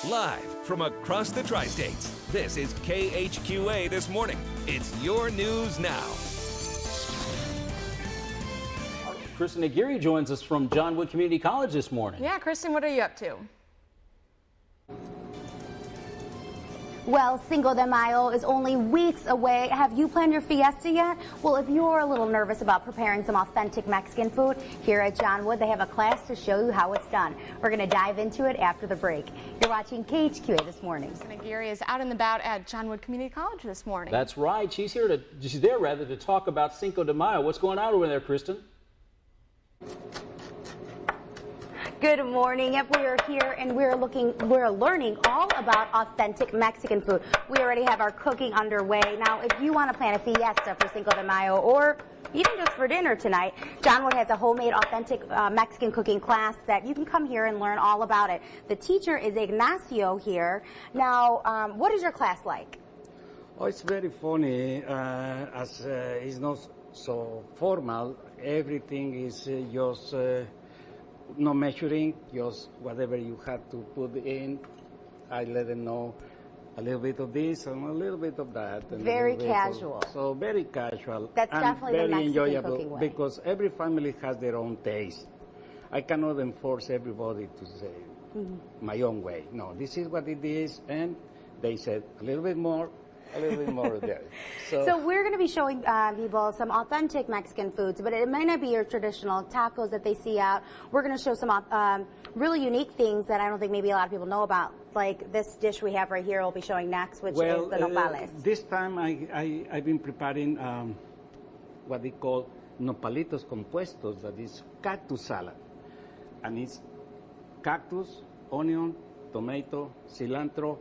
Live from across the tri-states, this is KHQA This Morning. It's your news now. Kristen Aguirre joins us from John Wood Community College this morning. Yeah, Kristen, what are you up to? Well, Cinco de Mayo is only weeks away. Have you planned your fiesta yet? Well, if you're a little nervous about preparing some authentic Mexican food, here at John Wood, they have a class to show you how it's done. We're going to dive into it after the break. You're watching KHQA This Morning. Kristen Aguirre is out and about at John Wood Community College this morning. That's right. She's there to talk about Cinco de Mayo. What's going on over there, Kristen? Good morning. Yep, we are here and we're learning all about authentic Mexican food. We already have our cooking underway. Now, if you want to plan a fiesta for Cinco de Mayo or even just for dinner tonight, John Wood has a homemade authentic Mexican cooking class that you can come here and learn all about it. The teacher is Ignacio here. Now, what is your class like? Oh, it's very funny as it's not so formal. Everything is just no measuring, just whatever you have to put in. I let them know a little bit of this and a little bit of that. And Very casual. So very casual. That's and definitely very the Mexican enjoyable cooking way. because every family has their own taste. I cannot enforce everybody to say my own way. No, this is what it is, and they said a little bit more there. So we're going to be showing people some authentic Mexican foods, but it might not be your traditional tacos that they see out. We're going to show some really unique things that I don't think maybe a lot of people know about. Like this dish we have right here we'll be showing next, which is the nopales. This time I've been preparing what they call nopalitos compuestos, that is cactus salad. And it's cactus, onion, tomato, cilantro,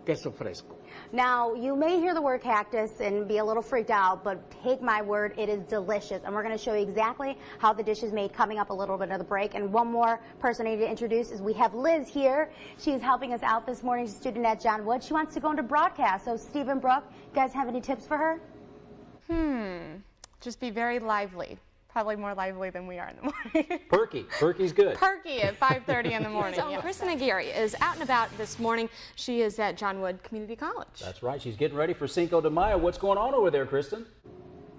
queso fresco. Now, you may hear the word cactus and be a little freaked out, but take my word, it is delicious. And we're going to show you exactly how the dish is made coming up a little bit of the break. And one more person I need to introduce is we have Liz here. She's helping us out this morning. She's a student at John Wood. She wants to go into broadcast. So, Steve and Brooke, you guys have any tips for her? Just be very lively. Probably more lively than we are in the morning. Perky. Perky's good. Perky at 5:30 in the morning. So Kristen Aguirre is out and about this morning. She is at John Wood Community College. That's right. She's getting ready for Cinco de Mayo. What's going on over there, Kristen?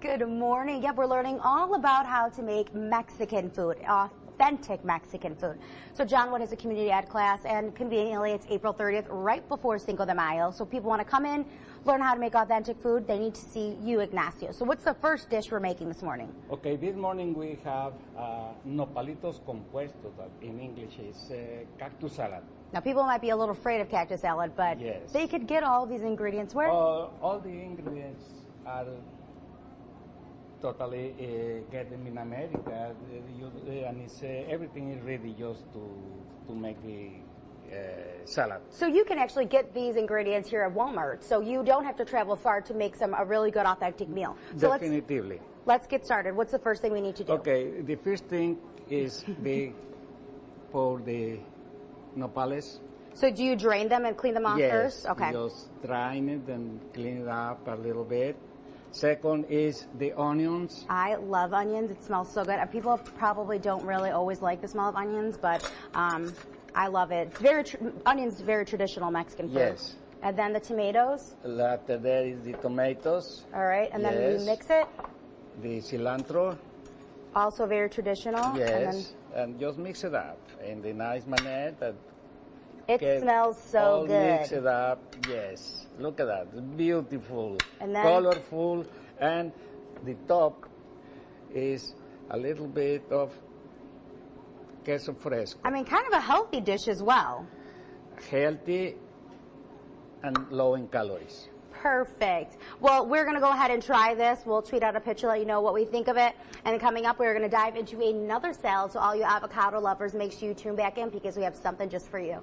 Good morning. Yep, we're learning all about how to make Mexican food, authentic Mexican food. So John Wood has a community ed class, and conveniently it's April 30th, right before Cinco de Mayo. So people want to come in, learn how to make authentic food, they need to see you, Ignacio. So what's the first dish we're making this morning? Okay, this morning we have nopalitos compuestos, that in English is cactus salad. Now people might be a little afraid of cactus salad, but Yes. they could get all these ingredients where? All the ingredients are totally get them in America, and it's, everything is ready just to make the salad. So you can actually get these ingredients here at Walmart, so you don't have to travel far to make a really good authentic meal. So Definitively. let's get started. What's the first thing we need to do? Okay, the first thing is for the nopales. So do you drain them and clean them off Yes, first? Okay. just drain it and clean it up a little bit. Second is the onions. I love onions. It smells so good. People probably don't really always like the smell of onions, but I love it. Onions is very traditional Mexican food. Yes. And then the tomatoes. After that is the tomatoes. All right. And then Yes. you mix it. The cilantro. Also very traditional. Yes. And just mix it up in the nice manner that It smells so all good. mix it up. Yes. Look at that. It's beautiful. And then- colorful. And the top is a little bit of queso fresco. I mean, kind of a healthy dish as well. Healthy and low in calories. Perfect. Well, we're going to go ahead and try this. We'll tweet out a picture, let you know what we think of it. And coming up, we're going to dive into another salad. So all you avocado lovers, make sure you tune back in because we have something just for you.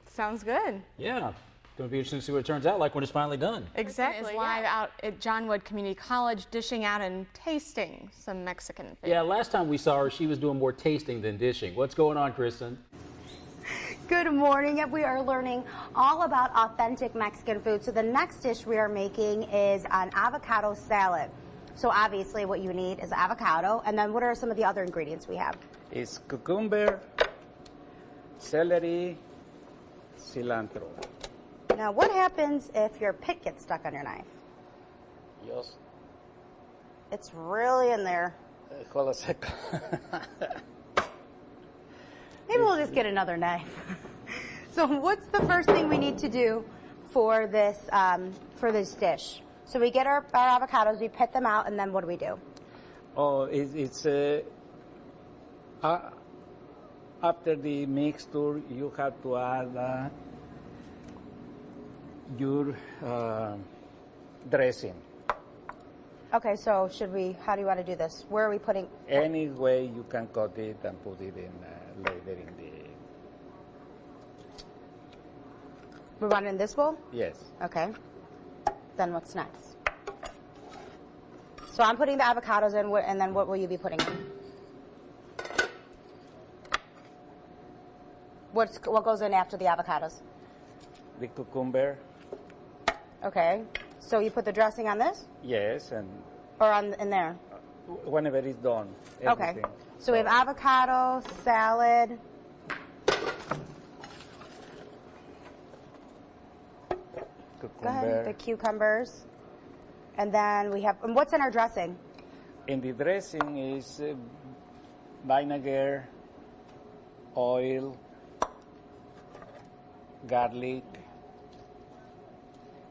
Sounds good. Yeah. Going to be interesting to see what it turns out like when it's finally done. Exactly. Is live out at John Wood Community College, dishing out and tasting some Mexican food. Yeah, last time we saw her, she was doing more tasting than dishing. What's going on, Kristen? Good morning. Yep, we are learning all about authentic Mexican food. So the next dish we are making is an avocado salad. So obviously what you need is avocado. And then what are some of the other ingredients we have? It's cucumber, celery, cilantro. Now, what happens if your pick gets stuck on your knife? Just It's really in there. hold a second. Maybe we'll just get another knife. So what's the first thing we need to do for this dish? So we get our avocados, we pit them out, and then what do we do? Oh, it's after the mixture, you have to add your dressing. Okay, so how do you want to do this? Where are we putting? Any way you can cut it and put it in later in the. We want it in this bowl? Yes. Okay. Then what's next? So I'm putting the avocados in, and then what will you be putting in? What goes in after the avocados? The cucumber. Okay. So you put the dressing on this? Yes, and Or in there? whenever it's done. Okay. Everything. So we have avocado, salad. Go ahead. The cucumbers. And then we have, and what's in our dressing? In the dressing is vinegar, oil, garlic.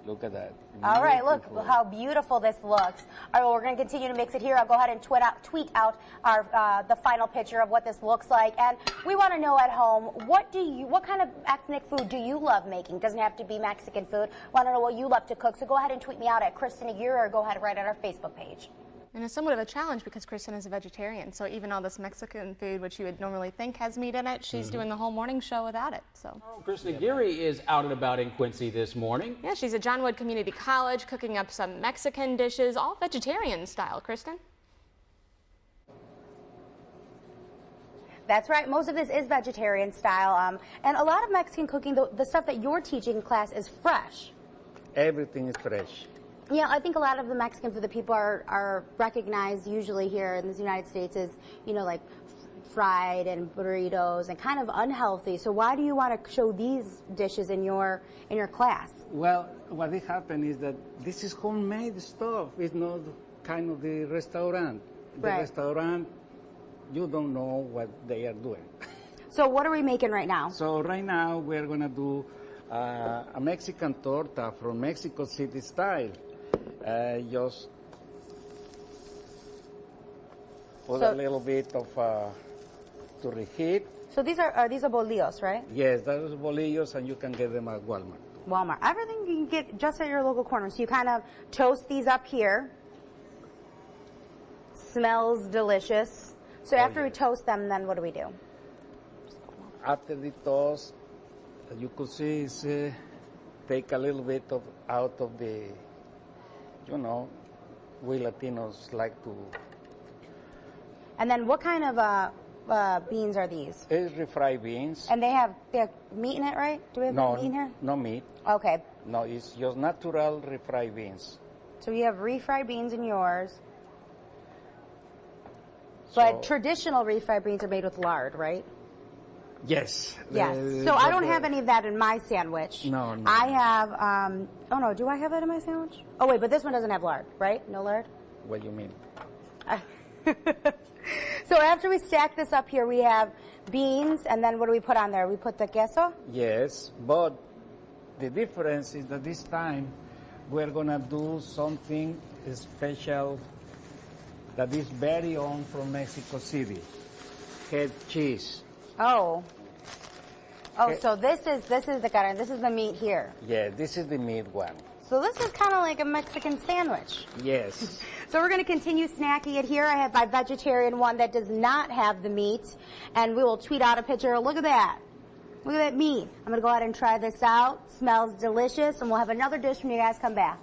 Look at that. All right, look Beautiful. how beautiful this looks. All right, well, we're going to continue to mix it here. I'll go ahead and tweet out our the final picture of what this looks like. And we want to know at home, what kind of ethnic food do you love making? Doesn't have to be Mexican food. Want to know what you love to cook? So go ahead and tweet me out at Kristen Aguirre, or go ahead and write on our Facebook page. And it's somewhat of a challenge because Kristen is a vegetarian, so even all this Mexican food, which you would normally think has meat in it, she's doing the whole morning show without it. So. Kristen Aguirre is out and about in Quincy this morning. Yeah, she's at John Wood Community College cooking up some Mexican dishes, all vegetarian style. Kristen? That's right. Most of this is vegetarian style. And a lot of Mexican cooking, the stuff that you're teaching in class is fresh. Everything is fresh. Yeah, I think a lot of the Mexican food that people are recognized usually here in the United States is, like fried and burritos and kind of unhealthy. So why do you want to show these dishes in your class? Well, what happened is that this is homemade stuff. It's not kind of the restaurant. The Right. restaurant, you don't know what they are doing. So what are we making right now? So right now we're gonna do a Mexican torta from Mexico City style. Just put a little bit of to reheat. So these are bolillos, right? Yes, those bolillos, and you can get them at Walmart. Walmart. Everything you can get just at your local corner. So you kind of toast these up here. Smells delicious. So after we toast them, then what do we do? After the toast, as you could see, is take a little bit out of the, we Latinos like to. And then what kind of beans are these? It's refried beans. And they have meat in it, right? Do we have meat in here? No meat. Okay. No, it's just natural refried beans. So we have refried beans in yours. But traditional refried beans are made with lard, right? Yes. Yes. So I don't have any of that in my sandwich. No. I have, oh no, do I have that in my sandwich? Oh wait, but this one doesn't have lard, right? No lard? What do you mean? So after we stack this up here, we have beans, and then what do we put on there? We put the queso? Yes, but the difference is that this time we're gonna do something special that is very own from Mexico City. Head cheese. Oh. Oh, so this is the carne. This is the meat here. Yeah, this is the meat one. So this is kind of like a Mexican sandwich. Yes. So we're going to continue snacking it here. I have my vegetarian one that does not have the meat, and we will tweet out a picture. Look at that. Look at that meat. I'm going to go ahead and try this out. Smells delicious, and we'll have another dish when you guys come back.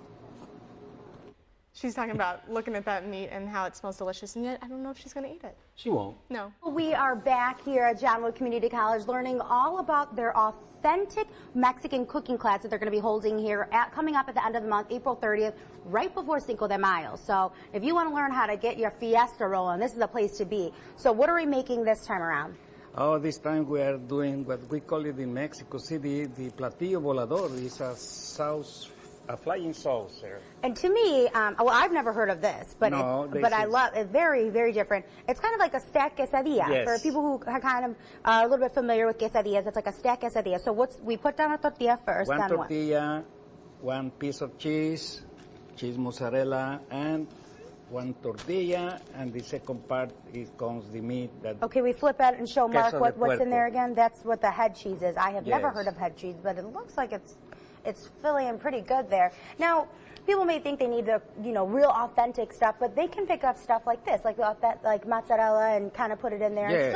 She's talking about looking at that meat and how it smells delicious, and yet I don't know if she's going to eat it. She won't. No. We are back here at John Wood Community College learning all about their authentic Mexican cooking class that they're going to be holding here coming up at the end of the month, April 30th, right before Cinco de Mayo. So if you want to learn how to get your fiesta rolling, this is the place to be. So what are we making this time around? Oh, this time we are doing what we call it in Mexico City, the platillo volador. It's a flying saucer. And to me, well, I've never heard of this, but No, but I love it. Very, very different. It's kind of like a stacked quesadilla. Yes. For people who are kind of a little bit familiar with quesadillas, it's like a stacked quesadilla. So we put down a tortilla first. One then tortilla, one piece of cheese mozzarella, and one tortilla, and the second part comes the meat. Okay, we flip it and show Mark Queso de what's in there puerco. again. That's what the head cheese is. I have never Yes. heard of head cheese, but it looks like it's filling pretty good there. Now, people may think they need the real authentic stuff, but they can pick up stuff like this, like mozzarella, and kind of put it in there and Yes.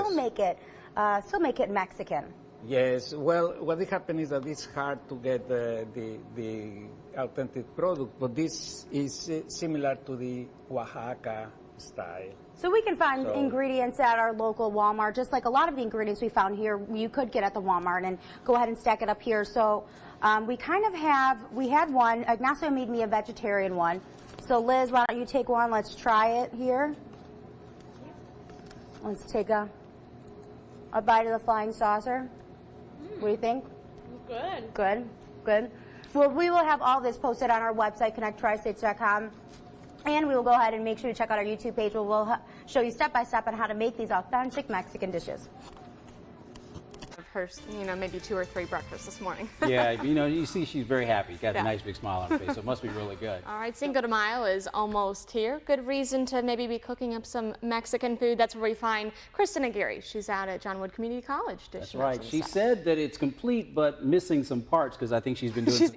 still make it Mexican. Yes, well, what happened is that it's hard to get the authentic product, but this is similar to the Oaxaca style. So we can find So- ingredients at our local Walmart, just like a lot of the ingredients we found here, you could get at the Walmart, and go ahead and stack it up here. So we had one. Ignacio made me a vegetarian one. So Liz, why don't you take one? Let's try it here. Let's take a bite of the flying saucer. What do you think? Good. Good, good. Well, we will have all this posted on our website, connecttristates.com. And we will go ahead and make sure to check out our YouTube page where we'll show you step by step on how to make these authentic Mexican dishes. Of her, maybe 2 or 3 breakfasts this morning. Yeah, you see she's very happy. Got Yeah. a nice big smile on her face, so it must be really good. All right, Cinco de Mayo is almost here. Good reason to maybe be cooking up some Mexican food. That's where we find Kristen Aguirre. She's out at John Wood Community College. That's right. She said that it's complete, but missing some parts because I think she's been doing.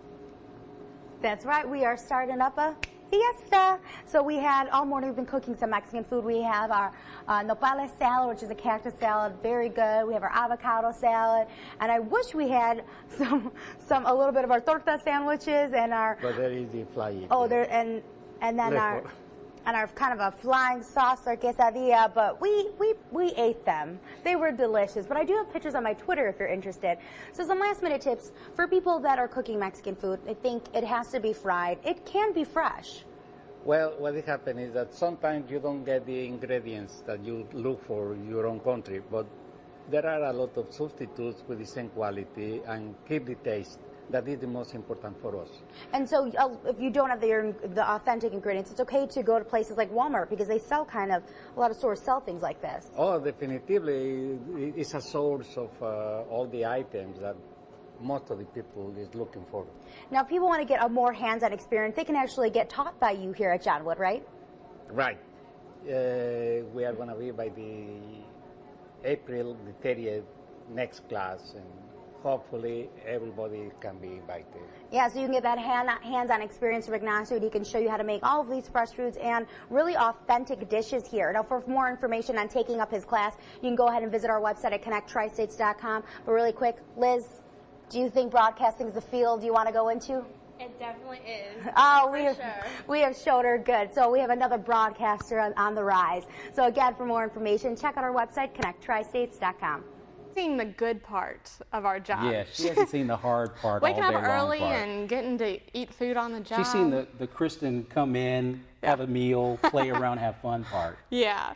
That's right. We are starting up a fiesta. So we had all morning, we've been cooking some Mexican food. We have our nopales salad, which is a cactus salad, very good. We have our avocado salad, and I wish we had a little bit of our torta sandwiches and our But there is the flying. there and then our kind of a flying saucer quesadilla, but we ate them. They were delicious. But I do have pictures on my Twitter if you're interested. So some last minute tips for people that are cooking Mexican food. I think it has to be fried. It can be fresh. Well, what happens is that sometimes you don't get the ingredients that you look for in your own country, but there are a lot of substitutes with the same quality and keep the taste. That is the most important for us. And so if you don't have the authentic ingredients, it's okay to go to places like Walmart because they sell a lot of stores sell things like this. Oh, definitely. It's a source of all the items that most of the people is looking for. Now, if people want to get a more hands-on experience, they can actually get taught by you here at John Wood, right? Right. We are going to be by the April the 30th next class, and hopefully everybody can be invited. Yeah, so you can get that hands-on experience from Ignacio. He can show you how to make all of these fresh foods and really authentic dishes here. Now, for more information on taking up his class, you can go ahead and visit our website at connecttristates.com. But really quick, Liz, do you think broadcasting is a field you want to go into? It definitely is. Oh, we have showed her good. So we have another broadcaster on the rise. So again, for more information, check out our website, connecttristates.com. Seeing the good part of our job. Yeah, she hasn't seen the hard part. Waking all up day long early part. and getting to eat food on the job. She's seen the Kristen come in, have a meal, play around, have fun part. Yeah.